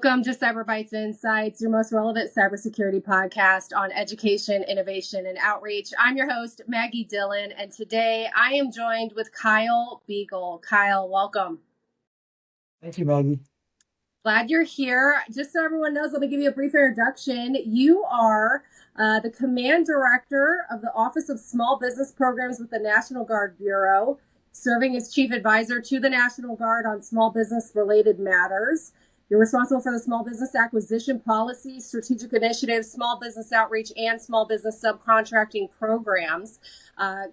Welcome to Cyber Bytes Insights, your most relevant cybersecurity podcast on education, innovation, and outreach. I'm your host, Maggie Dillon, and today I am joined with Kyle Beagle. Kyle, welcome. Thank you, Maggie. Glad you're here. Just so everyone knows, let me give you a brief introduction. You are the Command Director of the Office of Small Business Programs with the National Guard Bureau, serving as Chief Advisor to the National Guard on small business-related matters. You're responsible for the small business acquisition policy, strategic initiatives, small business outreach, and small business subcontracting programs.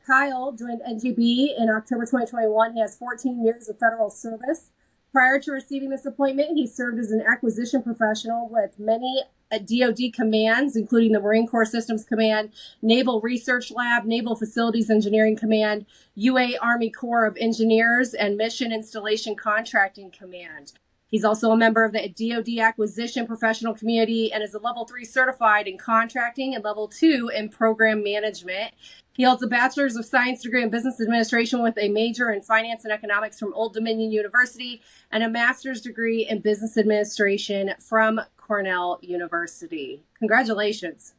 Kyle joined NGB in October 2021. He has 14 years of federal service. Prior to receiving this appointment, he served as an acquisition professional with many DoD commands, including the Marine Corps Systems Command, Naval Research Lab, Naval Facilities Engineering Command, UA Army Corps of Engineers, and Mission Installation Contracting Command. He's also a member of the DoD acquisition professional community and is a level 3 certified in contracting and level 2 in program management. He holds a bachelor's of science degree in business administration with a major in finance and economics from Old Dominion University and a master's degree in business administration from Cornell University. Congratulations.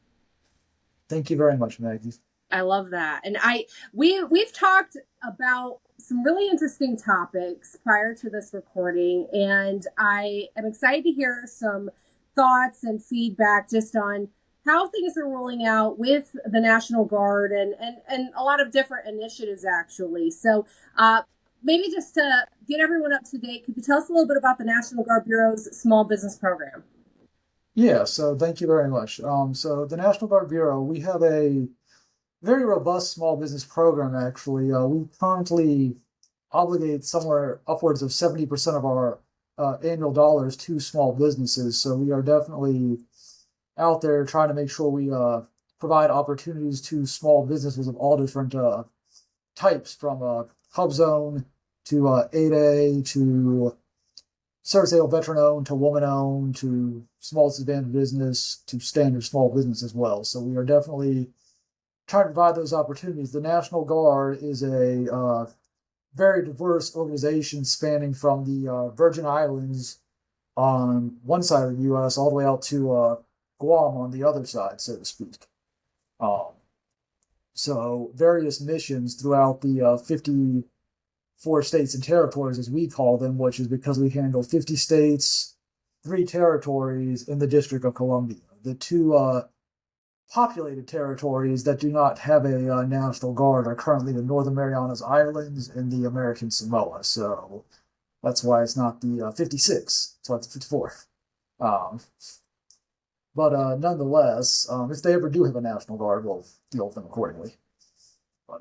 Thank you very much, Maggie. I love that. And we've talked about some really interesting topics prior to this recording, and I am excited to hear some thoughts and feedback just on how things are rolling out with the National Guard and a lot of different initiatives, actually. So maybe just to get everyone up to date, could you tell us a little bit about the National Guard Bureau's small business program? Yeah, so thank you very much. So the National Guard Bureau, we have a very robust small business program, actually. We currently obligate somewhere upwards of 70% of our annual dollars to small businesses. So we are definitely out there trying to make sure we provide opportunities to small businesses of all different types, from Hub Zone to 8A to service-able veteran-owned to woman-owned to small disadvantaged business to standard small business as well. So we are definitely trying to provide those opportunities. The National Guard is a very diverse organization spanning from the Virgin Islands on one side of the U.S. all the way out to Guam on the other side, so to speak. So various missions throughout the 54 states and territories, as we call them, which is because we handle 50 states, 3 territories in the District of Columbia. The 2 populated territories that do not have a National Guard are currently the Northern Marianas Islands and the American Samoa. So that's why it's not the 56. That's why it's the 54. But nonetheless, if they ever do have a National Guard, we'll deal with them accordingly.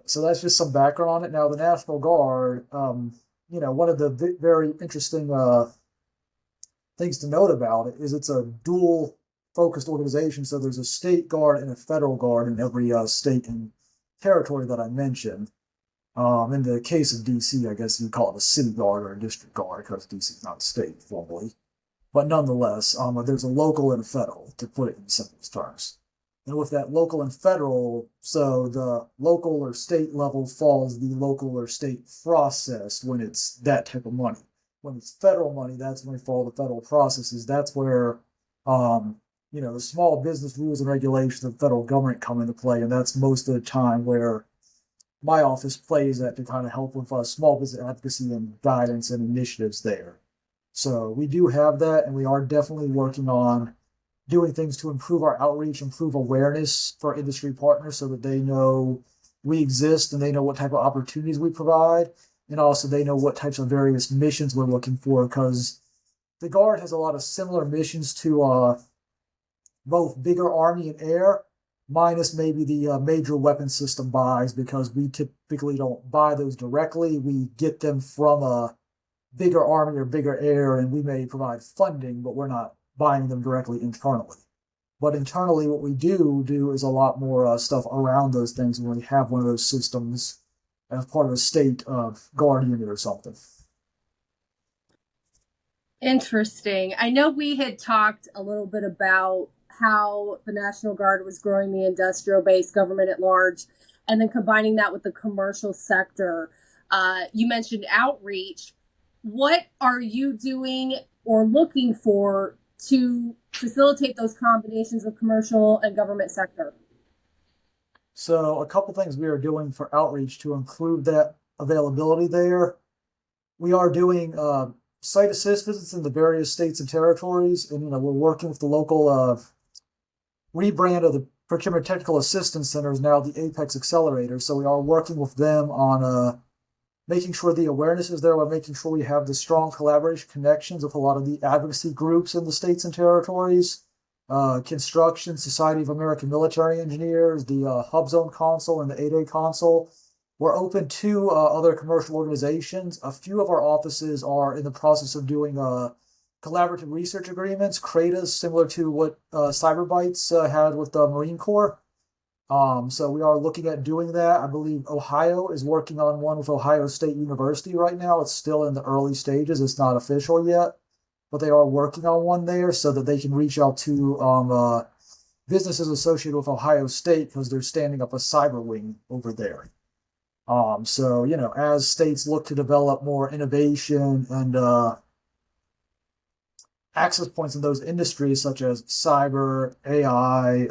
So that's just some background on it. Now, the National Guard, one of the very interesting things to note about it is it's a dual focused organization. So there's a state guard and a federal guard in every state and territory that I mentioned. In the case of DC, I guess you call it a city guard or a district guard because DC is not a state formally. But nonetheless, there's a local and a federal, to put it in simplest terms. And with that local and federal, so the local or state level follows the local or state process when it's that type of money. When it's federal money, that's when we follow the federal processes. That's where the small business rules and regulations of the federal government come into play, and that's most of the time where my office plays at to kind of help with small business advocacy and guidance and initiatives there. So we do have that, and we are definitely working on doing things to improve our outreach, improve awareness for industry partners so that they know we exist and they know what type of opportunities we provide, and also they know what types of various missions we're looking for, because the Guard has a lot of similar missions to both bigger Army and Air, minus maybe the major weapon system buys, because we typically don't buy those directly. We get them from a bigger Army or bigger Air, and we may provide funding, but we're not buying them directly internally. But internally, what we do is a lot more stuff around those things when we have one of those systems as part of a state Guard unit or something. Interesting. I know we had talked a little bit about how the National Guard was growing the industrial base, government at large, and then combining that with the commercial sector. You mentioned outreach. What are you doing or looking for to facilitate those combinations of commercial and government sector? So a couple things we are doing for outreach to include that availability there. We are doing site assist visits in the various states and territories, and we're working with the local rebrand of the Procurement Technical Assistance Center is now the Apex Accelerator. So we are working with them on making sure the awareness is there, while making sure we have the strong collaboration connections with a lot of the advocacy groups in the states and territories. Construction, Society of American Military Engineers, the Hub Zone Council, and the 8A Council. We're open to other commercial organizations. A few of our offices are in the process of doing collaborative research agreements, CRADAs, similar to what Cyber Bytes had with the Marine Corps. So we are looking at doing that. I believe Ohio is working on one with Ohio State University right now. It's still in the early stages. It's not official yet, but they are working on one there so that they can reach out to businesses associated with Ohio State because they're standing up a cyber wing over there. So, as states look to develop more innovation and access points in those industries such as cyber, AI,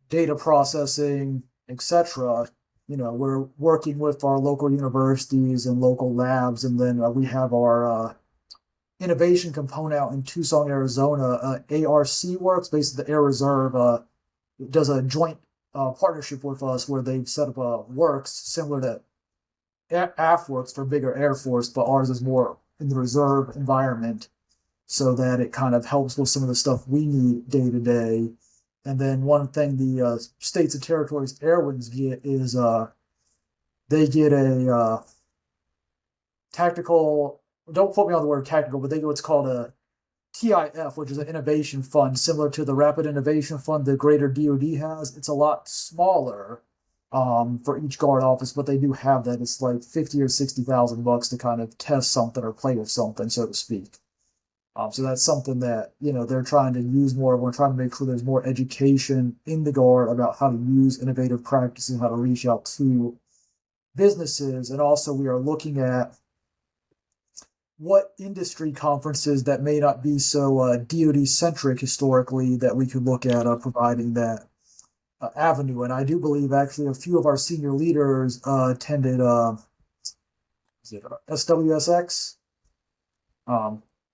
data processing, etc., we're working with our local universities and local labs, and then we have our innovation component out in Tucson, Arizona. ARC Works, basically the Air Reserve, does a joint partnership with us where they've set up a works similar to AF Works for bigger Air Force, but ours is more in the reserve environment so that it kind of helps with some of the stuff we need day to day. And then one thing the states and territories air wings get is they get a tactical, don't quote me on the word tactical, but they get what's called a TIF, which is an innovation fund similar to the Rapid Innovation Fund the greater DoD has. It's a lot smaller for each guard office, but they do have that. It's like 50 or 60,000 bucks to kind of test something or play with something, so to speak. So that's something that they're trying to use more. We're trying to make sure there's more education in the guard about how to use innovative practices and how to reach out to businesses. And also we are looking at what industry conferences that may not be so DoD centric historically that we could look at providing that avenue. And I do believe actually a few of our senior leaders attended SWSX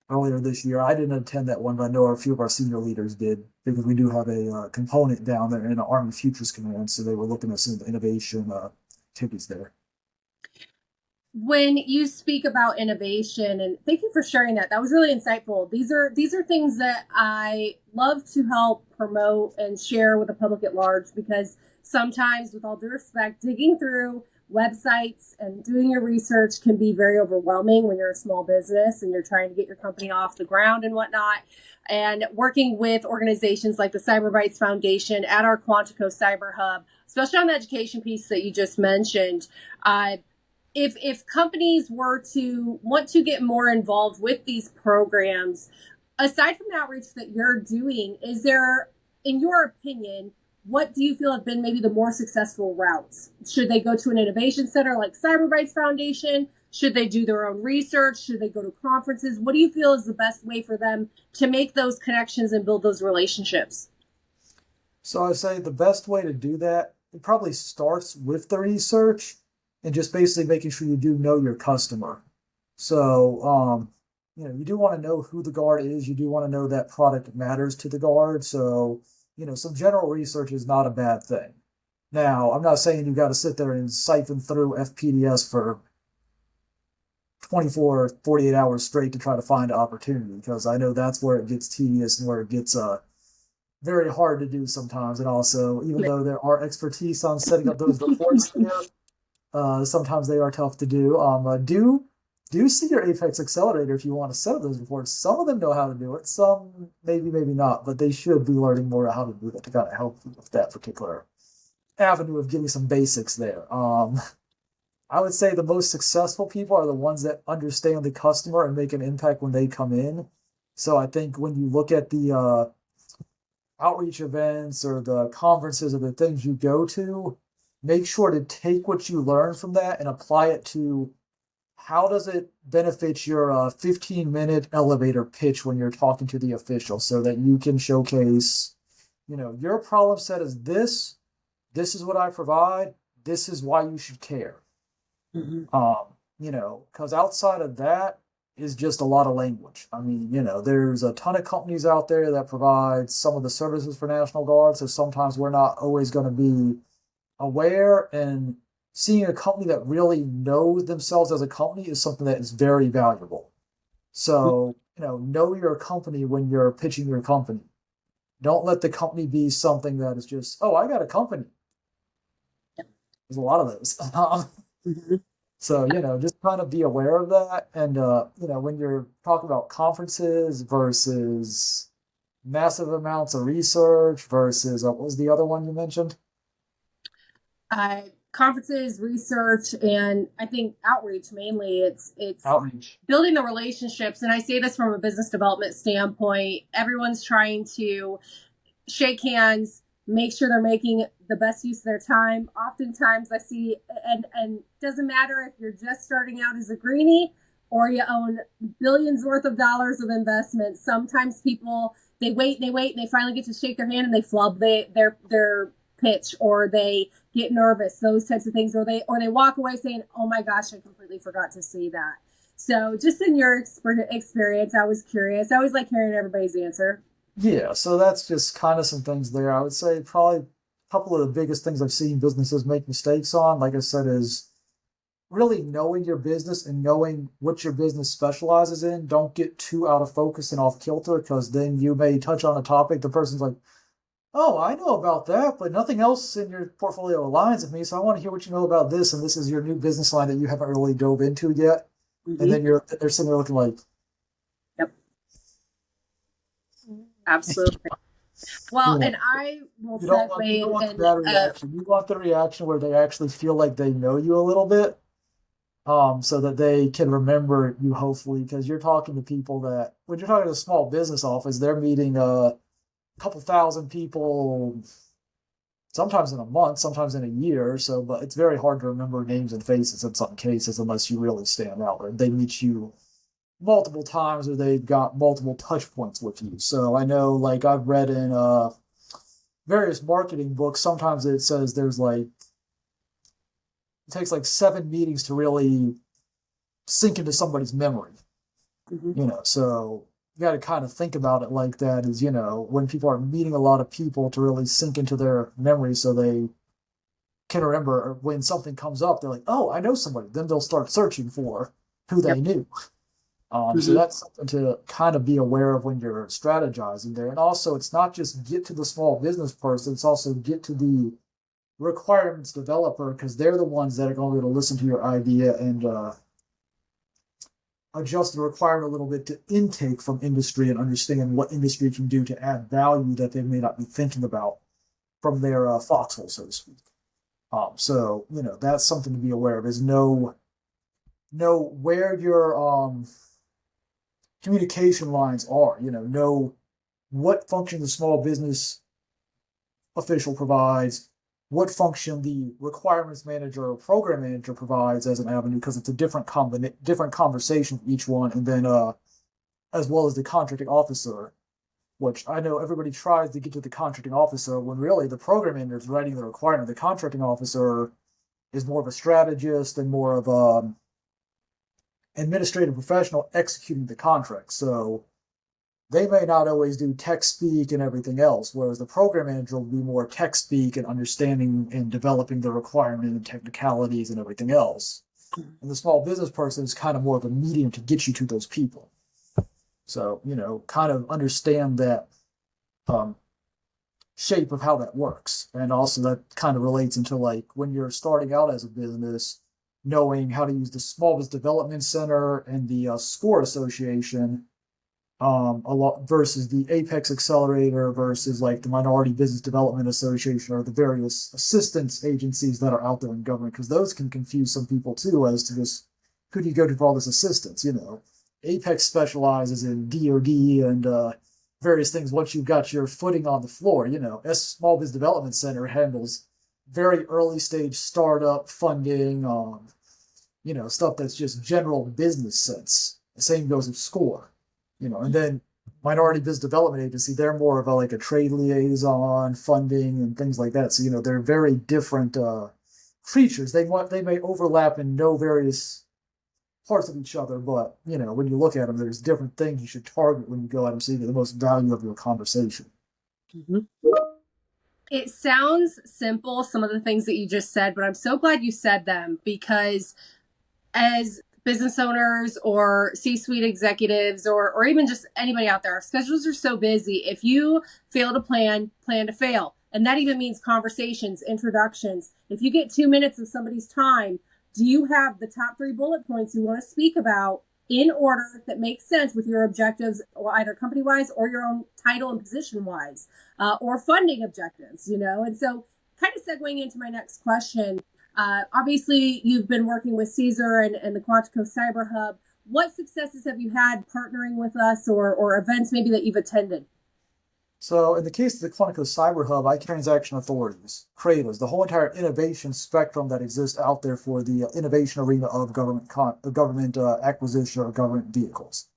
earlier this year. I didn't attend that one, but I know a few of our senior leaders did because we do have a component down there in the Army Futures Command. So they were looking at some of the innovation activities there. When you speak about innovation, and thank you for sharing that, that was really insightful. These are things that I love to help promote and share with the public at large, because sometimes, with all due respect, digging through websites and doing your research can be very overwhelming when you're a small business and you're trying to get your company off the ground and whatnot. And working with organizations like the Cyber Bytes Foundation at our Quantico Cyber Hub, especially on the education piece that you just mentioned, if companies were to want to get more involved with these programs, aside from the outreach that you're doing, is there, in your opinion, what do you feel have been maybe the more successful routes? Should they go to an innovation center like Cyber Bytes Foundation? Should they do their own research? Should they go to conferences? What do you feel is the best way for them to make those connections and build those relationships? So I say the best way to do that, it probably starts with the research and just basically making sure you do know your customer. So, you do want to know who the guard is. You do want to know that product matters to the guard. So, some general research is not a bad thing. Now, I'm not saying you got to sit there and siphon through FPDS for 24, 48 hours straight to try to find an opportunity, because I know that's where it gets tedious and where it gets very hard to do sometimes. And also, even though there are expertise on setting up those reports there, sometimes they are tough to do. Do see your Apex Accelerator if you want to set up those reports. Some of them know how to do it. Some maybe not, but they should be learning more how to do that to kind of help with that particular avenue of getting some basics there. I would say the most successful people are the ones that understand the customer and make an impact when they come in. So I think when you look at the outreach events or the conferences or the things you go to, make sure to take what you learn from that and apply it to how does it benefit your 15-minute elevator pitch when you're talking to the official so that you can showcase, your problem set is this is what I provide, this is why you should care. Mhm. Because outside of that is just a lot of language. I mean, there's a ton of companies out there that provide some of the services for National Guard, so sometimes we're not always going to be aware, and seeing a company that really knows themselves as a company is something that is very valuable. So, know your company when you're pitching your company. Don't let the company be something that is just, oh, I got a company. There's a lot of those. Mhm. So, just kind of be aware of that. And, when you're talking about conferences versus massive amounts of research versus, what was the other one you mentioned? Conferences, research, and I think outreach mainly. It's Outreach. building the relationships, and I say this from a business development standpoint. Everyone's trying to shake hands, make sure they're making the best use of their time. Oftentimes I see, and doesn't matter if you're just starting out as a greenie or you own billions worth of dollars of investment. Sometimes people, they wait and they wait and they finally get to shake their hand and they flub their pitch, or they get nervous, those types of things, or they walk away saying, oh my gosh, I completely forgot to see that. So just in your experience, I was curious. I always like hearing everybody's answer. Yeah, so that's just kind of some things there. I would say probably a couple of the biggest things I've seen businesses make mistakes on, like I said, is really knowing your business and knowing what your business specializes in. Don't get too out of focus and off kilter, because then you may touch on a topic. The person's like, oh, I know about that, but nothing else in your portfolio aligns with me. So I want to hear what you know about this. And this is your new business line that you haven't really dove into yet. And Mm-hmm. then they're sitting there looking like, Yep, absolutely. you Well, know, and I will you don't segue want the and bad reaction. You want the reaction where they actually feel like they know you a little bit, so that they can remember you, hopefully, because you're talking to people that, when you're talking to a small business office, they're meeting a couple thousand people, sometimes in a month, sometimes in a year. So, but it's very hard to remember names and faces in some cases unless you really stand out, or they meet you multiple times, or they've got multiple touch points with you. So I know, like, I've read in various marketing books, sometimes it says there's like, it takes like 7 meetings to really sink into somebody's memory. Mhm. So you got to kind of think about it like that, is, when people are meeting a lot of people, to really sink into their memory so they can remember, or when something comes up, they're like, oh, I know somebody. Then they'll start searching for who they Yep. knew. So Mhm. that's something to kind of be aware of when you're strategizing there. And also, it's not just get to the small business person, it's also get to the requirements developer, because they're the ones that are going to listen to your idea and adjust the requirement a little bit to intake from industry and understand what industry can do to add value that they may not be thinking about from their foxhole, so to speak. So that's something to be aware of, is know where your communication lines are. Know what function the small business official provides, what function the requirements manager or program manager provides as an avenue, because it's a different conversation for each one, and then as well as the contracting officer, which I know everybody tries to get to the contracting officer when really the program manager is writing the requirement. The contracting officer is more of a strategist and more of a administrative professional executing the contract. So they may not always do tech speak and everything else, whereas the program manager will be more tech speak and understanding and developing the requirement and technicalities and everything else. And the small business person is kind of more of a medium to get you to those people. So, kind of understand that um, shape of how that works. And also, that kind of relates into, like, when you're starting out as a business, knowing how to use the Small Business Development Center and the SCORE Association, a lot versus the Apex Accelerator versus like the Minority Business Development Association, or the various assistance agencies that are out there in government, because those can confuse some people too as to just who do you go to for all this assistance. Apex specializes in DoD and various things. Once you've got your footing on the floor, Small Business Development Center handles very early stage startup funding, stuff that's just general business sense. The same goes with SCORE, and then Minority Business Development Agency, they're more of a trade liaison, funding, and things like that. So, they're very different creatures. They may overlap and know various parts of each other, but, when you look at them, there's different things you should target when you go at them so you get the most value of your conversation. Mm-hmm. It sounds simple, some of the things that you just said, but I'm so glad you said them, because as business owners or C-suite executives or even just anybody out there, our schedules are so busy. If you fail to plan to fail. And that even means conversations, introductions. If you get 2 minutes of somebody's time, do you have the top 3 bullet points you want to speak about in order that makes sense with your objectives, or either company-wise or your own title and position-wise, or funding objectives, And so kind of segueing into my next question, obviously, you've been working with Caesar and the Quantico Cyber Hub. What successes have you had partnering with us, or events maybe that you've attended? So in the case of the Quantico Cyber Hub, transaction authorities, CRADAs, the whole entire innovation spectrum that exists out there for the innovation arena of government acquisition or government vehicles.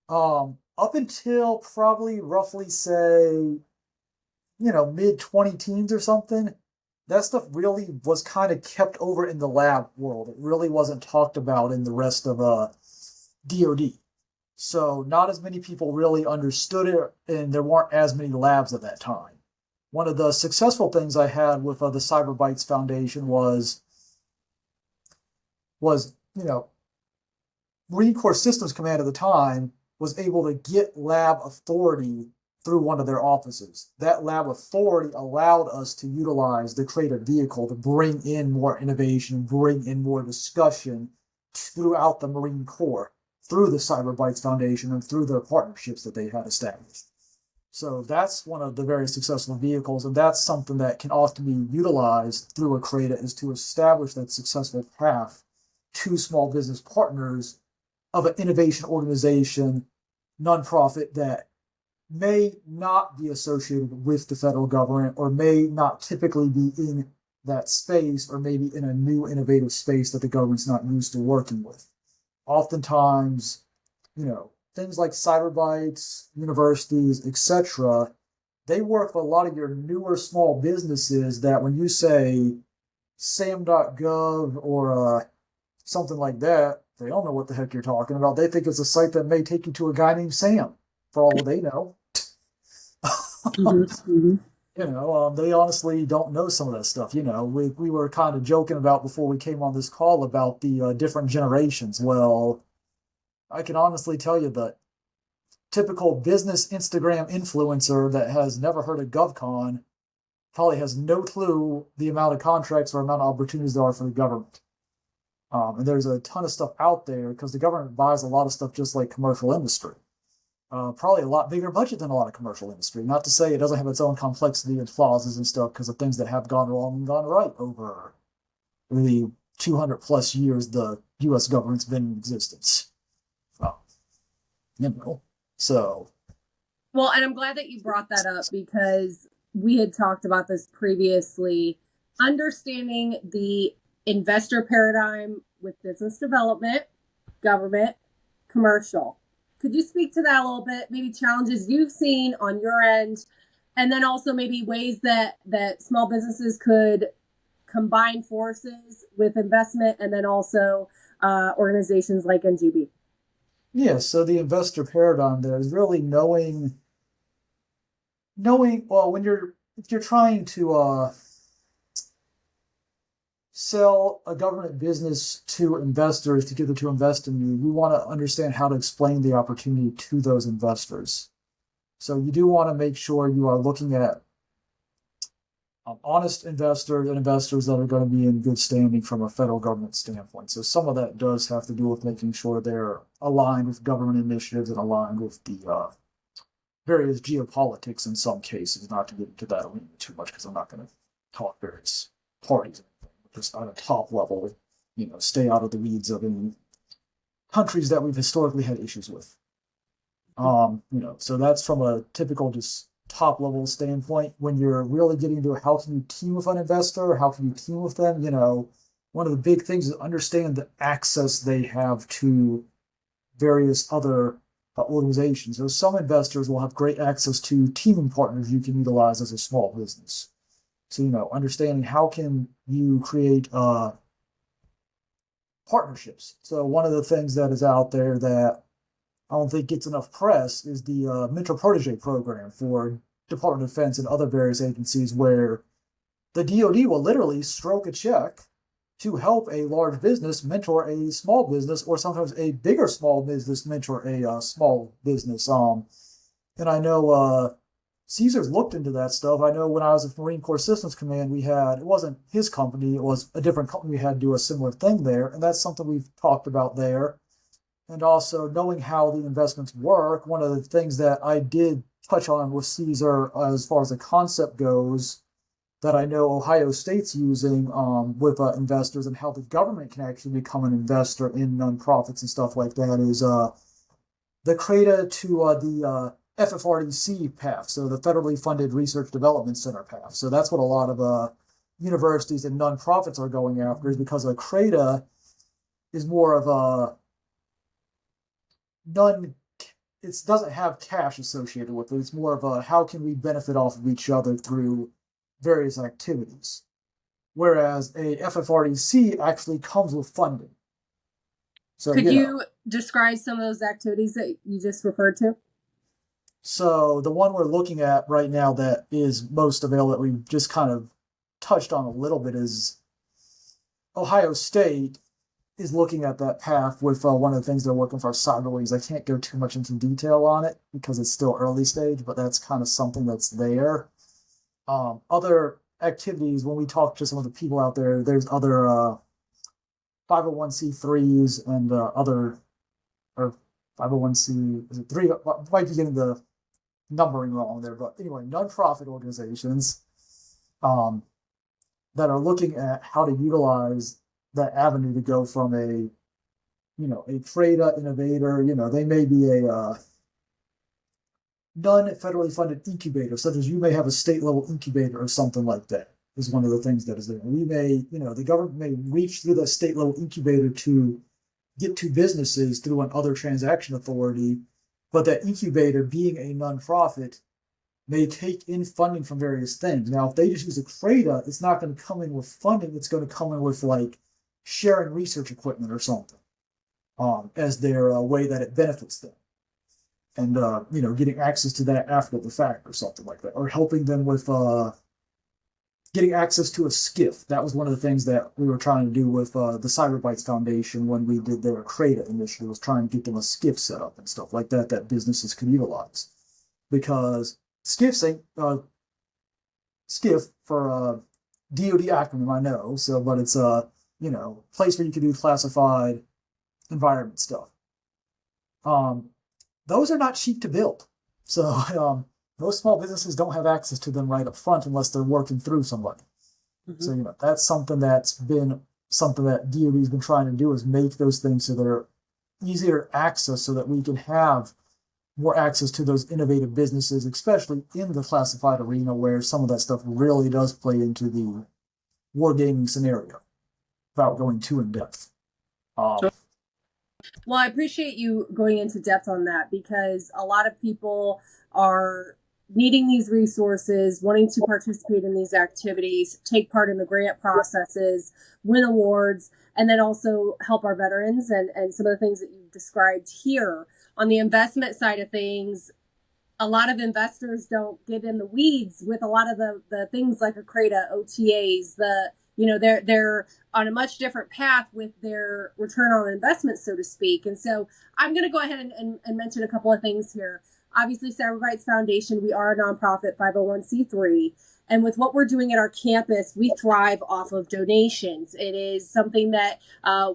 Up until probably roughly say, mid-20 teens or something, that stuff really was kind of kept over in the lab world. It really wasn't talked about in the rest of DoD. So not as many people really understood it, and there weren't as many labs at that time. One of the successful things I had with the Cyber Bytes Foundation was Marine Corps Systems Command at the time was able to get lab authority through one of their offices. That lab authority allowed us to utilize the creative vehicle to bring in more innovation, bring in more discussion throughout the Marine Corps, through the Cyber Bytes Foundation and through the partnerships that they had established. So that's one of the very successful vehicles, and that's something that can often be utilized through a CRADA, is to establish that successful path to small business partners of an innovation organization, nonprofit that may not be associated with the federal government, or may not typically be in that space, or maybe in a new innovative space that the government's not used to working with. Oftentimes, things like Cyber Bytes, universities, etc., they work with a lot of your newer small businesses that when you say sam.gov or something like that, they don't know what the heck you're talking about. They think it's a site that may take you to a guy named Sam, for all they know. Mm-hmm. They honestly don't know some of that stuff. We were kind of joking about before we came on this call about the different generations. Well, I can honestly tell you that typical business Instagram influencer that has never heard of GovCon probably has no clue the amount of contracts or amount of opportunities there are for the government. And there's a ton of stuff out there because the government buys a lot of stuff just like commercial industry. Probably a lot bigger budget than a lot of commercial industry. Not to say it doesn't have its own complexity and clauses and stuff, because of things that have gone wrong and gone right over the 200 plus years the U.S. government's been in existence. So. Well, and I'm glad that you brought that up, because we had talked about this previously. Understanding the investor paradigm with business development, government, commercial. Could you speak to that a little bit? Maybe challenges you've seen on your end, and then also maybe ways that small businesses could combine forces with investment, and then also organizations like NGB. Yeah, so the investor paradigm there is really knowing. Well, if you're trying to sell a government business to investors to get them to invest in you, you want to understand how to explain the opportunity to those investors. So you do want to make sure you are looking at honest investors and investors that are going to be in good standing from a federal government standpoint. So some of that does have to do with making sure they're aligned with government initiatives and aligned with the various geopolitics in some cases, not to get into that too much because I'm not going to talk various parties. Just on a top level, stay out of the weeds of any countries that we've historically had issues with. So that's from a typical just top level standpoint. When you're really getting into how can you team with an investor, or how can you team with them, one one of the big things is understand the access they have to various other organizations. So some investors will have great access to teaming partners you can utilize as a small business. So, understanding how can you create partnerships. So one of the things that is out there that I don't think gets enough press is the mentor protege program for Department of Defense and other various agencies, where the DoD will literally stroke a check to help a large business mentor a small business, or sometimes a bigger small business mentor a small business. And I know Caesar's looked into that stuff. I know when I was at Marine Corps Systems Command, it wasn't his company, it was a different company. We had to do a similar thing there, and that's something we've talked about there. And also knowing how the investments work. One of the things that I did touch on with Caesar as far as the concept goes, that I know Ohio State's using with investors, and how the government can actually become an investor in nonprofits and stuff like that, is the CRADA to the FFRDC path, so the Federally Funded Research Development Center path. So that's what a lot of universities and nonprofits are going after, is because a CRADA is more of a it doesn't have cash associated with it. It's more of a how can we benefit off of each other through various activities. Whereas a FFRDC actually comes with funding. So could you describe some of those activities that you just referred to? So the one we're looking at right now that is most available, that we've just kind of touched on a little bit, is Ohio State is looking at that path with one of the things they're working for, Cyber Bytes. I can't go too much into detail on it because it's still early stage, but that's kind of something that's there. Other activities, when we talk to some of the people out there, there's other 501c3s and other, or 501c, is it 3? Might be getting the numbering wrong there, but anyway, nonprofit organizations that are looking at how to utilize that avenue to go from a CRADA innovator. They may be a non-federally funded incubator, such as you may have a state level incubator or something like that, is one of the things that is there. We may, the government may reach through the state level incubator to get to businesses through an other transaction authority, but that incubator, being a nonprofit, may take in funding from various things. Now, if they just use a CRADA, it's not going to come in with funding. It's going to come in with sharing research equipment or something as their way that it benefits them. And, getting access to that after the fact or something like that, or helping them with getting access to a SCIF. That was one of the things that we were trying to do with the Cyber Bytes Foundation when we did their CRADA initiative, was trying to get them a SCIF set up and stuff like that businesses could utilize. Because SCIFs ain't, SCIF for DoD acronym, I know, so, but it's place where you can do classified environment stuff. Those are not cheap to build. So most small businesses don't have access to them right up front unless they're working through somebody. Mm-hmm. So, that's something that's been something that DoD's been trying to do, is make those things so they're easier access, so that we can have more access to those innovative businesses, especially in the classified arena, where some of that stuff really does play into the wargaming scenario, without going too in depth. Well, I appreciate you going into depth on that, because a lot of people are needing these resources, wanting to participate in these activities, take part in the grant processes, win awards, and then also help our veterans and some of the things that you've described here. On the investment side of things, a lot of investors don't get in the weeds with a lot of the things like a CRADA, OTAs, they're on a much different path with their return on investment, so to speak. And so I'm going to go ahead and mention a couple of things here. Obviously, Cyber Bytes Foundation, we are a nonprofit 501c3. And with what we're doing at our campus, we thrive off of donations. It is something that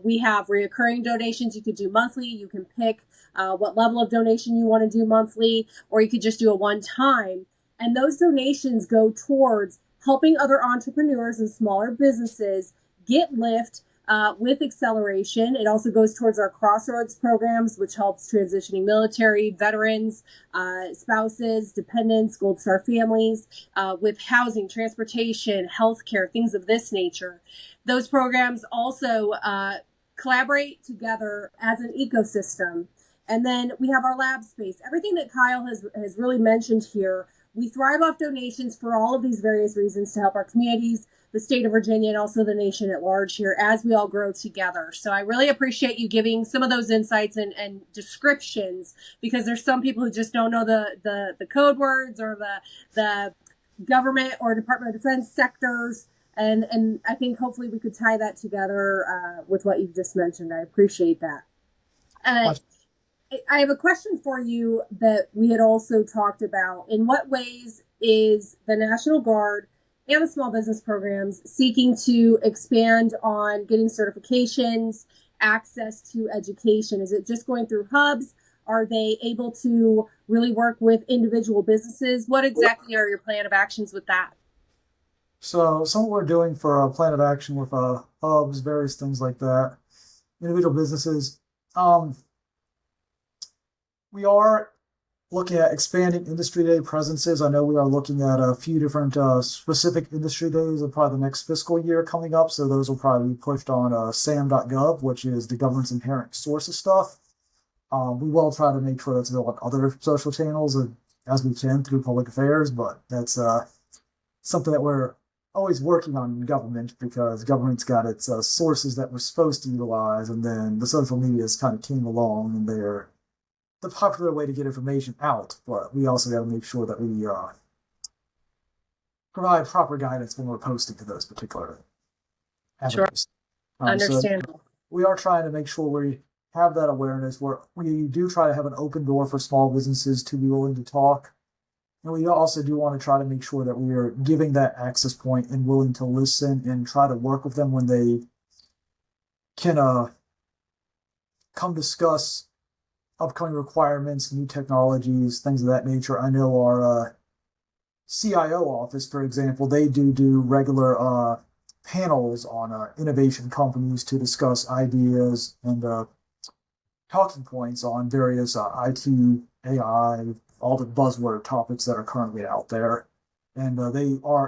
we have reoccurring donations. You could do monthly. You can pick what level of donation you want to do monthly, or you could just do a one-time. And those donations go towards helping other entrepreneurs and smaller businesses get lift, with acceleration. It also goes towards our Crossroads programs, which helps transitioning military, veterans, spouses, dependents, Gold Star families, with housing, transportation, healthcare, things of this nature. Those programs also collaborate together as an ecosystem. And then we have our lab space. Everything that Kyle has really mentioned here, we thrive off donations for all of these various reasons to help our communities, the state of Virginia, and also the nation at large here as we all grow together. So I really appreciate you giving some of those insights and descriptions, because there's some people who just don't know the code words or the government or Department of Defense sectors. And I think hopefully we could tie that together with what you've just mentioned. I appreciate that. I have a question for you that we had also talked about. In what ways is the National Guard and the small business programs seeking to expand on getting certifications, access to education? Is it just going through hubs? Are they able to really work with individual businesses? What exactly are your plan of actions with that? So some of what we're doing for a plan of action with hubs, various things like that, individual businesses. We are looking at expanding industry day presences. I know we are looking at a few different specific industry days of probably the next fiscal year coming up. So those will probably be pushed on sam.gov, which is the government's inherent source of stuff. We will try to make sure that's available on other social channels as we can through public affairs, but that's something that we're always working on in government, because government's got its sources that we're supposed to utilize, and then the social medias kind of came along and they're the popular way to get information out, but we also got to make sure that we provide proper guidance when we're posting to those particular avenues. Sure. Understandable. So we are trying to make sure we have that awareness, where we do try to have an open door for small businesses to be willing to talk. And we also do want to try to make sure that we are giving that access point and willing to listen and try to work with them when they can come discuss upcoming requirements, new technologies, things of that nature. I know our CIO office, for example, they do regular panels on innovation companies to discuss ideas and talking points on various IT, AI, all the buzzword topics that are currently out there. And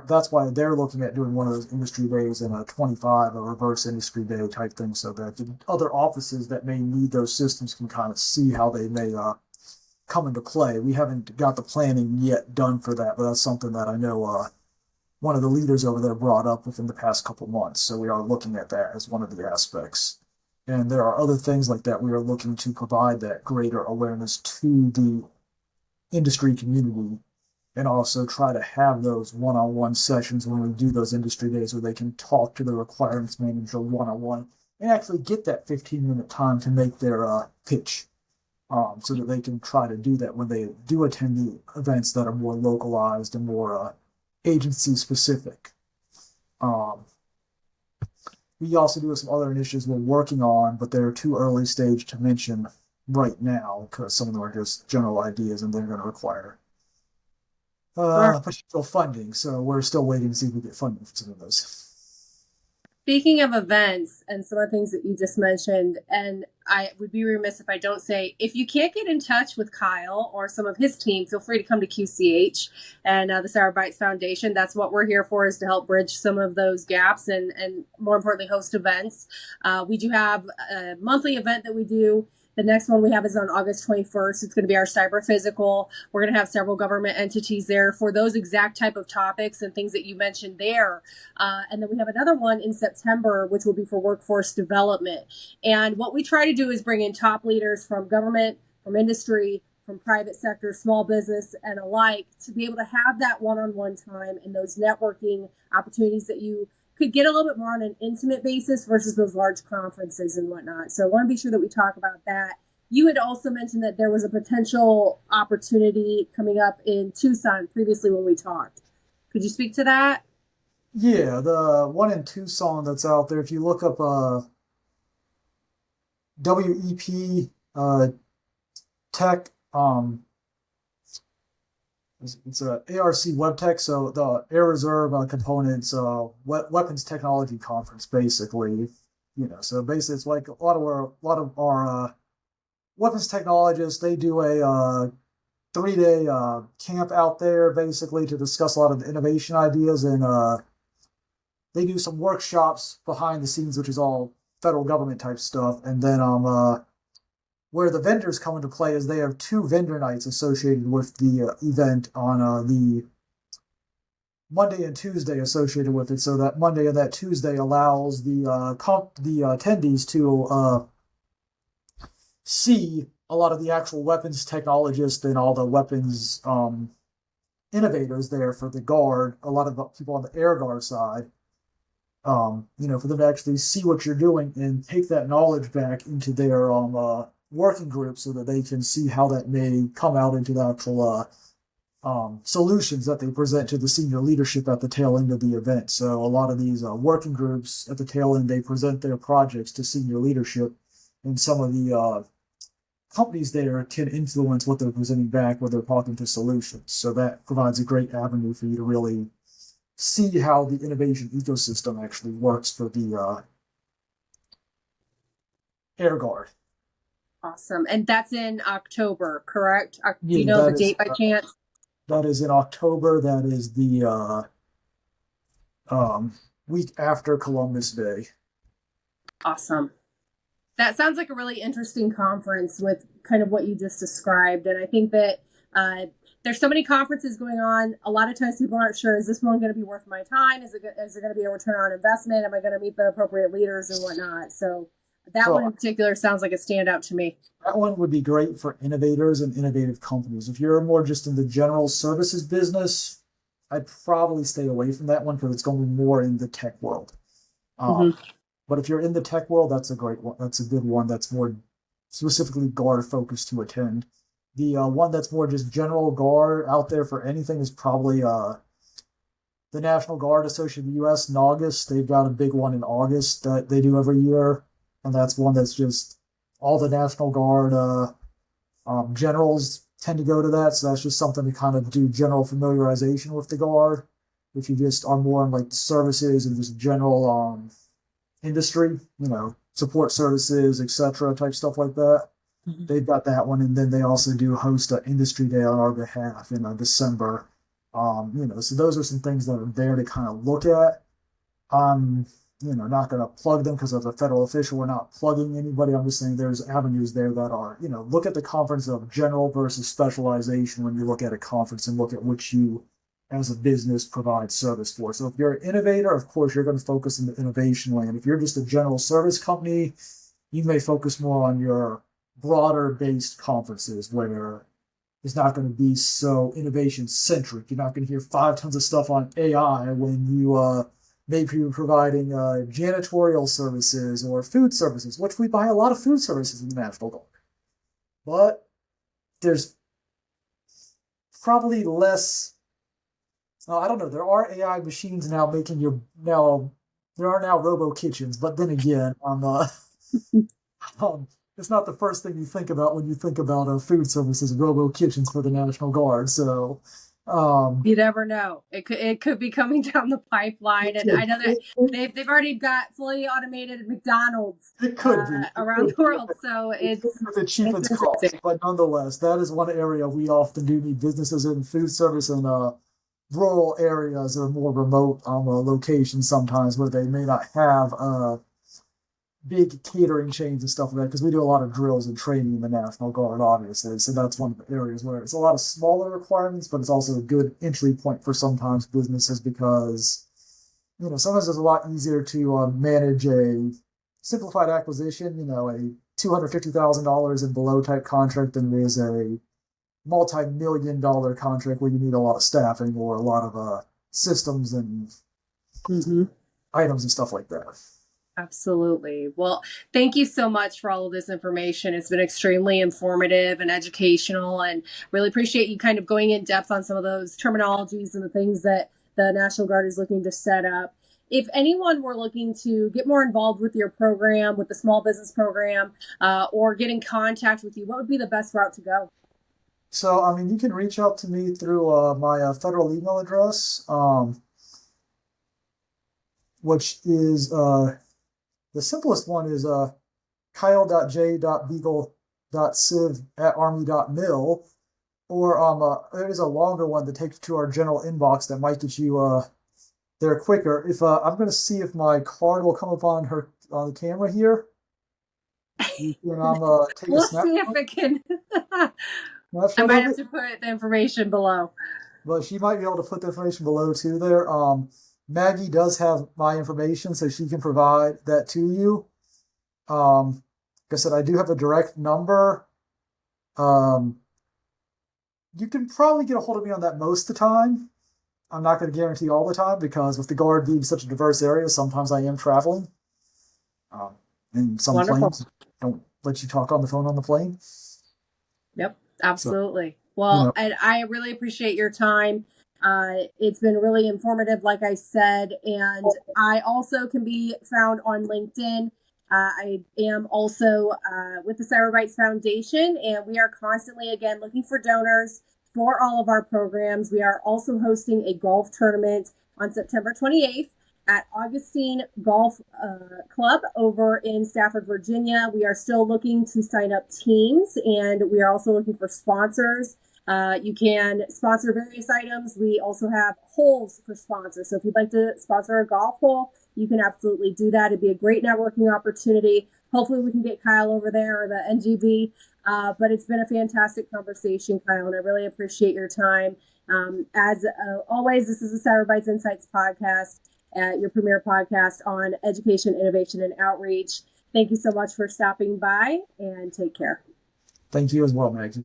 that's why they're looking at doing one of those industry days in a 25, a reverse industry day type thing, so that the other offices that may need those systems can kind of see how they may come into play. We haven't got the planning yet done for that, but that's something that I know one of the leaders over there brought up within the past couple months. So we are looking at that as one of the aspects. And there are other things like that we are looking to provide that greater awareness to the industry community, and also try to have those one-on-one sessions when we do those industry days where they can talk to the requirements manager one-on-one and actually get that 15-minute time to make their pitch, so that they can try to do that when they do attend the events that are more localized and more agency-specific. We also do have some other initiatives we're working on, but they're too early stage to mention right now because some of them are just general ideas and they're going to require potential funding. So we're still waiting to see if we get funding for some of those. Speaking of events and some of the things that you just mentioned, and I would be remiss if I don't say, if you can't get in touch with Kyle or some of his team, feel free to come to QCH and the Cyber Bytes Foundation. That's what we're here for, is to help bridge some of those gaps and more importantly, host events. We do have a monthly event that we do. The next one we have is on August 21st. It's going to be our cyber physical. We're going to have several government entities there for those exact type of topics and things that you mentioned there. And then we have another one in September, which will be for workforce development. And what we try to do is bring in top leaders from government, from industry, from private sector, small business, and alike, to be able to have that one-on-one time and those networking opportunities that you could get a little bit more on an intimate basis versus those large conferences and whatnot. So I want to be sure that we talk about that. You had also mentioned that there was a potential opportunity coming up in Tucson previously when we talked. Could you speak to that? Yeah, the one in Tucson that's out there, if you look up WEP Tech, it's a ARC Web Tech, so the Air Reserve Components Weapons Technology Conference, basically. So basically, it's like a lot of our weapons technologists. They do a 3-day camp out there, basically, to discuss a lot of the innovation ideas, and they do some workshops behind the scenes, which is all federal government type stuff. And then where the vendors come into play is they have 2 vendor nights associated with the event on the Monday and Tuesday associated with it. So that Monday and that Tuesday allows the attendees to see a lot of the actual weapons technologists and all the weapons innovators there for the guard. A lot of the people on the air guard side. For them to actually see what you're doing and take that knowledge back into their working group so that they can see how that may come out into the actual solutions that they present to the senior leadership at the tail end of the event. So a lot of these working groups at the tail end, they present their projects to senior leadership, and some of the companies there can influence what they're presenting back when they're talking to solutions. So that provides a great avenue for you to really see how the innovation ecosystem actually works for the Air Guard. Awesome. And that's in October, correct? Do you Yeah, know the date by chance? That is in October. That is the week after Columbus Day. Awesome. That sounds like a really interesting conference with kind of what you just described. And I think that there's so many conferences going on. A lot of times people aren't sure, is this one going to be worth my time? Is there going to be a return on investment? Am I going to meet the appropriate leaders and whatnot? So that one in particular sounds like a standout to me. That one would be great for innovators and innovative companies. If you're more just in the general services business, I'd probably stay away from that one because it's going to be more in the tech world. But if you're in the tech world, that's a great one. That's a good one. That's more specifically guard focused to attend. The one that's more just general guard out there for anything is probably the National Guard Association of the U.S. in August. They've got a big one in August that they do every year, and that's one that's just all the National Guard generals tend to go to that. So that's just something to kind of do general familiarization with the Guard. If you just are more in like services and just general industry, support services, etc., type stuff like that. They've got that one, and then they also do host an industry day on our behalf in December. So those are some things that are there to kind of look at. Not going to plug them because as a federal official, we're not plugging anybody. I'm just saying there's avenues there that are, look at the conference of general versus specialization when you look at a conference and look at which you as a business provide service for. So if you're an innovator, of course, you're going to focus in the innovation lane. If you're just a general service company, you may focus more on your broader based conferences where it's not going to be so innovation centric. You're not going to hear 5 tons of stuff on AI when you may be providing janitorial services or food services, which we buy a lot of food services in the National Guard. But there's probably less. I don't know. There are AI machines now making there are now robo kitchens, but then again, it's not the first thing you think about when you think about food services, robo kitchens for the National Guard. So you never know. It could be coming down the pipeline, and I know that they've already got fully automated McDonald's around the world. So it's the cheapest cost, but nonetheless, that is one area we often do need businesses in food service and rural areas or more remote locations sometimes where they may not have big catering chains and stuff like that, because we do a lot of drills and training in the National Guard, obviously. So that's one of the areas where it's a lot of smaller requirements, but it's also a good entry point for sometimes businesses because, sometimes it's a lot easier to manage a simplified acquisition, a $250,000 and below type contract than it is a multi-million-dollar contract where you need a lot of staffing or a lot of systems and items and stuff like that. Absolutely. Well, thank you so much for all of this information. It's been extremely informative and educational, and really appreciate you kind of going in depth on some of those terminologies and the things that the National Guard is looking to set up. If anyone were looking to get more involved with your program, with the small business program, or get in contact with you, what would be the best route to go? So, you can reach out to me through my federal email address, which is the simplest one is kyle.j.beagle.civ@army.mil, or there is a longer one that takes you to our general inbox that might get you there quicker. If I'm going to see if my card will come up on the camera here. You can take a We'll see if snapshot it can. I snapshot might of have it. to put the information below. But she might be able to put the information below too there. Maggie does have my information, so she can provide that to you. Like I said, I do have a direct number. You can probably get a hold of me on that most of the time. I'm not going to guarantee all the time, because with the Guard being such a diverse area, sometimes I am traveling. And some Wonderful. planes don't let you talk on the phone on the plane. Yep, So, absolutely. Well, and I really appreciate your time. It's been really informative, like I said, and I also can be found on LinkedIn. I am also with the Cyber Bytes Foundation, and we are constantly, again, looking for donors for all of our programs. We are also hosting a golf tournament on September 28th at Augustine Golf Club over in Stafford, Virginia. We are still looking to sign up teams, and we are also looking for sponsors. You can sponsor various items. We also have holes for sponsors. So if you'd like to sponsor a golf hole, you can absolutely do that. It'd be a great networking opportunity. Hopefully we can get Kyle over there, or the NGB. But it's been a fantastic conversation, Kyle, and I really appreciate your time. As always, this is the Cyber Bytes Insights podcast, your premier podcast on education, innovation, and outreach. Thank you so much for stopping by, and take care. Thank you as well, Maggie.